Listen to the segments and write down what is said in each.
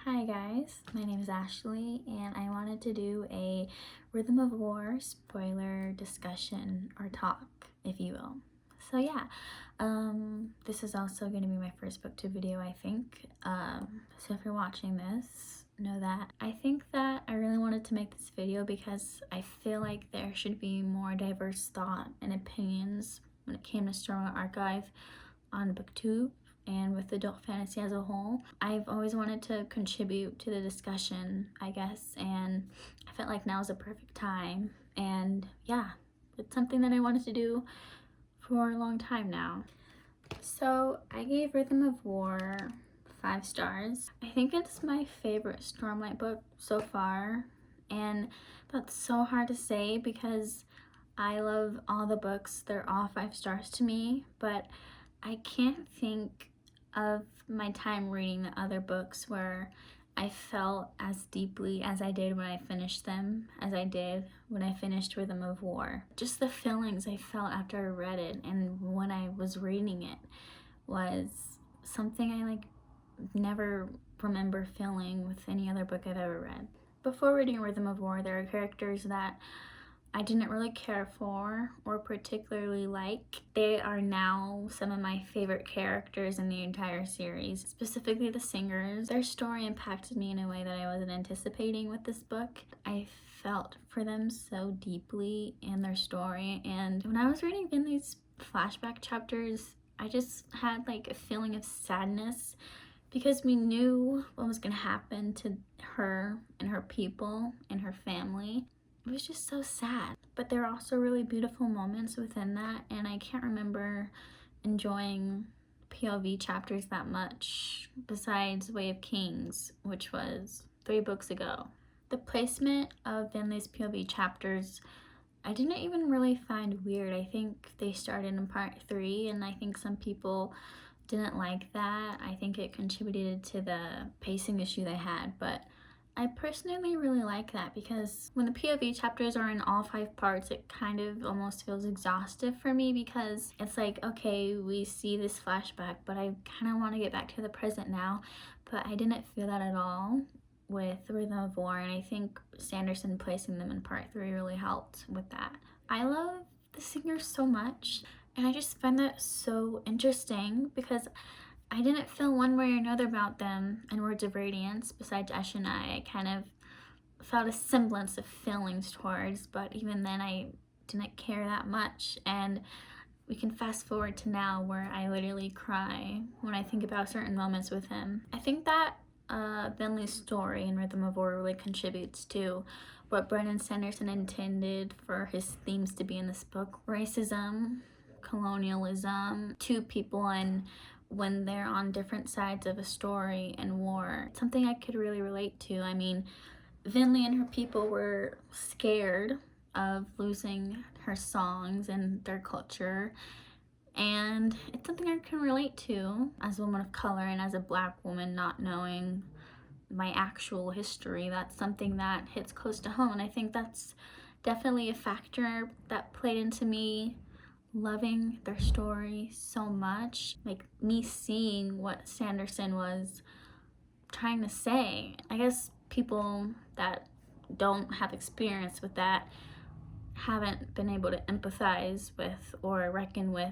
Hi guys, my name is Ashley and I wanted to do a Rhythm of War spoiler discussion or talk, if you will. So yeah, this is also going to be my first booktube video, I think. So if you're watching this, know that I think that I really wanted to make this video because I feel like there should be more diverse thought and opinions when it came to Stormlight Archive on booktube and with adult fantasy as a whole. I've always wanted to contribute to the discussion, I guess, and I felt like now is a perfect time. And yeah, it's something that I wanted to do for a long time now. So I gave Rhythm of War 5 stars. I think it's my favorite Stormlight book so far, and that's so hard to say because I love all the books. They're all 5 stars to me, but I can't think of my time reading the other books where I felt as deeply as I did when I finished them as I did when I finished Rhythm of War. Just the feelings I felt after I read it and when I was reading it was something I never remember feeling with any other book I've ever read. Before reading Rhythm of War, there are characters that I didn't really care for or particularly like. They are now some of my favorite characters in the entire series, specifically the singers. Their story impacted me in a way that I wasn't anticipating with this book. I felt for them so deeply in their story, and when I was reading Vinley's flashback chapters, I just had like a feeling of sadness because we knew what was going to happen to her and her people and her family. It was just so sad. But there are also really beautiful moments within that, and I can't remember enjoying POV chapters that much besides Way of Kings, which was 3 books ago. The placement of Vinley's POV chapters I didn't even really find weird. I think they started in part 3, and I think some people didn't like that. I think it contributed to the pacing issue they had, but I personally really like that because when the POV chapters are in all 5 parts, it kind of almost feels exhaustive for me because it's like, okay, we see this flashback, but I kind of want to get back to the present now, but I didn't feel that at all with Rhythm of War, and I think Sanderson placing them in part 3 really helped with that. I love the singers so much, and I just find that so interesting because I didn't feel one way or another about them in Words of Radiance. Besides Eshonai, I kind of felt a semblance of feelings towards, but even then I didn't care that much. And we can fast forward to now where I literally cry when I think about certain moments with him. I think that Vinley's story in Rhythm of War really contributes to what Brandon Sanderson intended for his themes to be in this book. Racism, colonialism, two people and when they're on different sides of a story and war. It's something I could really relate to. I mean, Vinley and her people were scared of losing her songs and their culture, and it's something I can relate to as a woman of color and as a Black woman not knowing my actual history. That's something that hits close to home, and I think that's definitely a factor that played into me loving their story so much, like me seeing what Sanderson was trying to say. I guess people that don't have experience with that haven't been able to empathize with or reckon with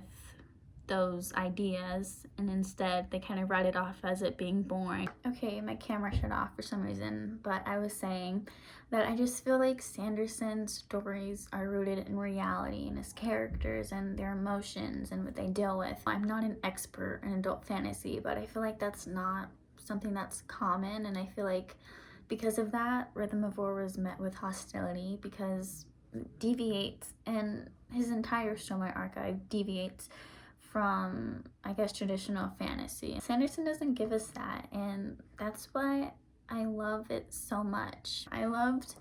those ideas, and instead they kind of write it off as it being boring. Okay, my camera shut off for some reason, but I was saying that I just feel like Sanderson's stories are rooted in reality and his characters and their emotions and what they deal with. I'm not an expert in adult fantasy, but I feel like that's not something that's common, and I feel like because of that, Rhythm of War was met with hostility because it deviates, and his entire Stormlight Archive deviates from, I guess, traditional fantasy. Sanderson doesn't give us that, and that's why I love it so much. I loved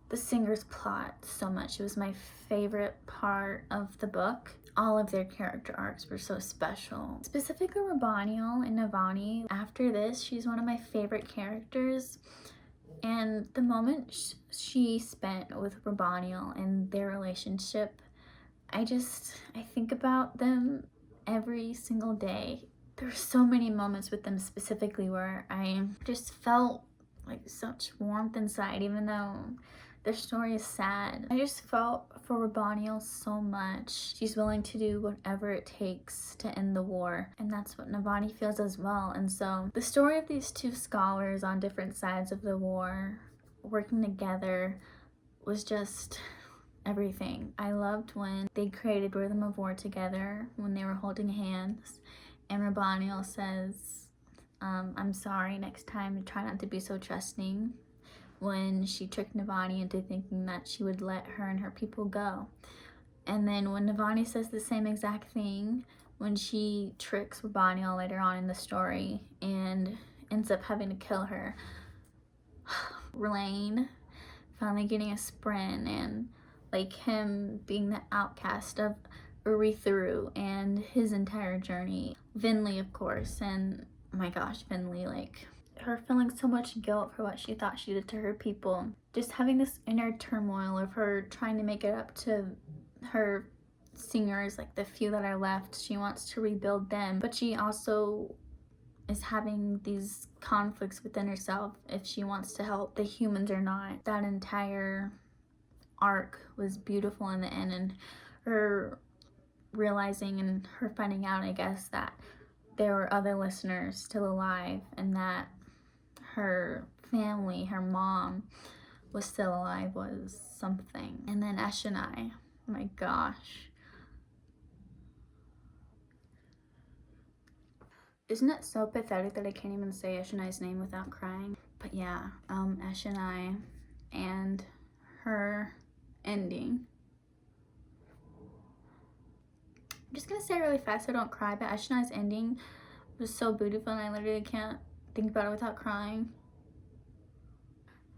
the singer's plot so much. It was my favorite part of the book. All of their character arcs were so special. Specifically Rabaniel and Navani. After this, she's one of my favorite characters. And the moment she spent with Rabaniel and their relationship, I think about them every single day. There's so many moments with them specifically where I just felt like such warmth inside, even though their story is sad. I just felt for Rabaniel so much. She's willing to do whatever it takes to end the war, and that's what Navani feels as well. And so the story of these two scholars on different sides of the war working together was just everything. I loved when they created Rhythm of War together, when they were holding hands, and Rabaniel says, I'm sorry, next time try not to be so trusting, when she tricked Navani into thinking that she would let her and her people go. And then when Navani says the same exact thing when she tricks Rabaniel later on in the story and ends up having to kill her. Rlain finally getting a sprint, and like him being the outcast of Urithiru and his entire journey. Vinley, of course, and my gosh, Vinley, like her feeling so much guilt for what she thought she did to her people. Just having this inner turmoil of her trying to make it up to her singers, like the few that are left. She wants to rebuild them, but she also is having these conflicts within herself if she wants to help the humans or not. That entire arc was beautiful in the end, and her realizing and her finding out, I guess, that there were other listeners still alive and that her family, her mom, was still alive was something. And then Eshonai, my gosh. Isn't it so pathetic that I can't even say Eshonai's name without crying? But yeah, Eshonai and her ending. I'm just gonna say it really fast so I don't cry, but Eshonai's ending was so beautiful and I literally can't think about it without crying.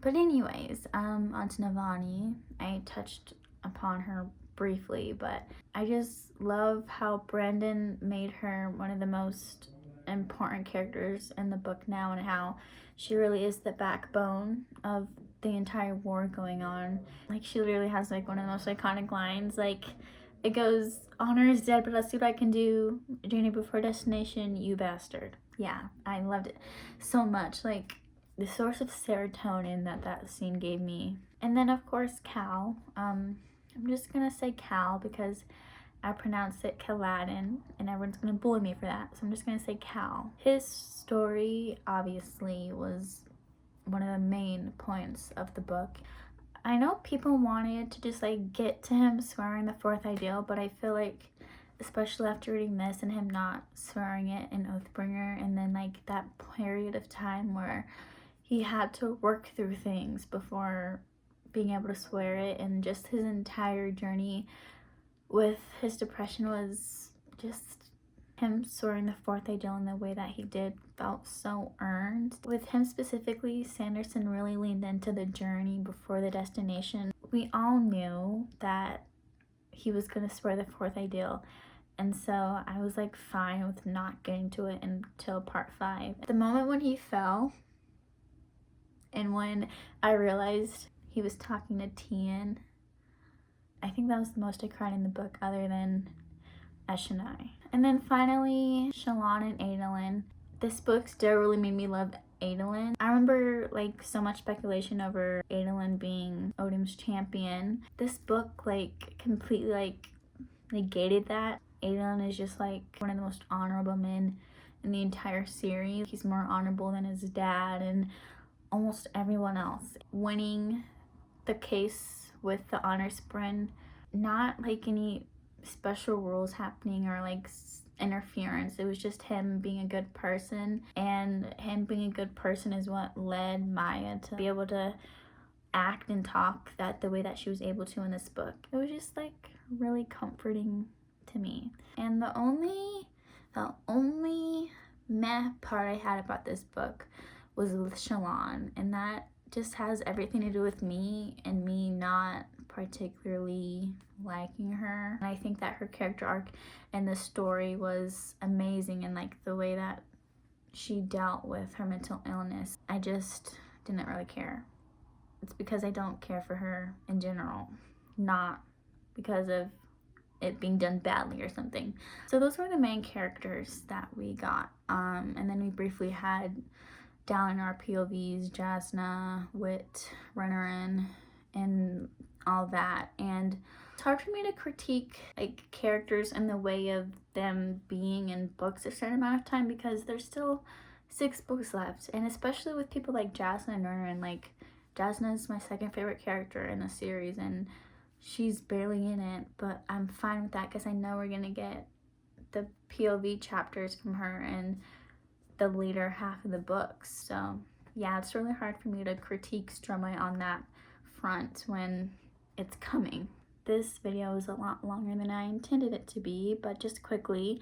But anyways, on to Navani. I touched upon her briefly, but I just love how Brandon made her one of the most important characters in the book now, and how she really is the backbone of the entire war going on. Like, she literally has like one of the most iconic lines, like it goes, "Honor is dead, but let's see what I can do. Journey before destination, you bastard." Yeah, I loved it so much. Like, the source of serotonin that scene gave me. And then of course Cal. I'm just gonna say Cal because I pronounced it Kaladin and everyone's gonna bully me for that, so I'm just gonna say Cal. His story obviously was one of the main points of the book. I know people wanted to just like get to him swearing the fourth ideal, but I feel like, especially after reading this and him not swearing it in Oathbringer, and then like that period of time where he had to work through things before being able to swear it, and just his entire journey with his depression was just him swearing the fourth ideal in the way that he did felt so earned. With him specifically, Sanderson really leaned into the journey before the destination. We all knew that he was going to swear the fourth ideal, and so I was like fine with not getting to it until part 5. The moment when he fell, and when I realized he was talking to Tien, I think that was the most I cried in the book other than Eshonai. And then finally, Shallan and Adolin. This book still really made me love Adolin. I remember like so much speculation over Adolin being Odin's champion. This book like completely like negated that. Adolin is just like one of the most honorable men in the entire series. He's more honorable than his dad and almost everyone else. Winning the case with the honor sprint, not like any special rules happening or like interference. It was just him being a good person, and him being a good person is what led Maya to be able to act and talk that the way that she was able to in this book. It was just like really comforting to me. And the only meh part I had about this book was with Shallan, and that just has everything to do with me and me not particularly liking her. And I think that her character arc in the story was amazing, and like the way that she dealt with her mental illness, I just didn't really care. It's because I don't care for her in general, not because of it being done badly or something. So those were the main characters that we got. And then we briefly had down in our POVs, Jasna, Wit, Renarin, and all that. And it's hard for me to critique like characters in the way of them being in books a certain amount of time because there's still 6 books left. And especially with people like Jasna and Renarin, like Jasna is my second favorite character in the series and she's barely in it, but I'm fine with that because I know we're gonna get the POV chapters from her and the later half of the books. So yeah, it's really hard for me to critique Stromae on that front when it's coming. This video is a lot longer than I intended it to be, but just quickly,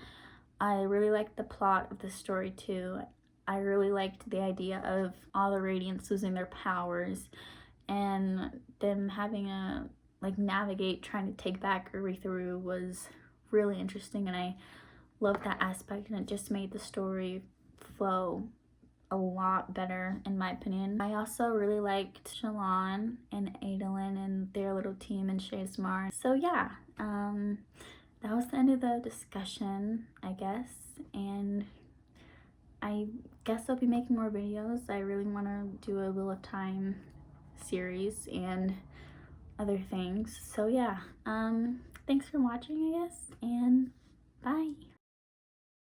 I really liked the plot of the story too. I really liked the idea of all the Radiants losing their powers and them having a like navigate trying to take back Urithiru was really interesting, and I loved that aspect, and it just made the story flow a lot better in my opinion. I also really liked Shallan and Adolin and their little team in Shazamar. So yeah, that was the end of the discussion, I guess, and I guess I'll be making more videos. I really want to do a Wheel of Time series and other things. So yeah, thanks for watching, I guess, and bye.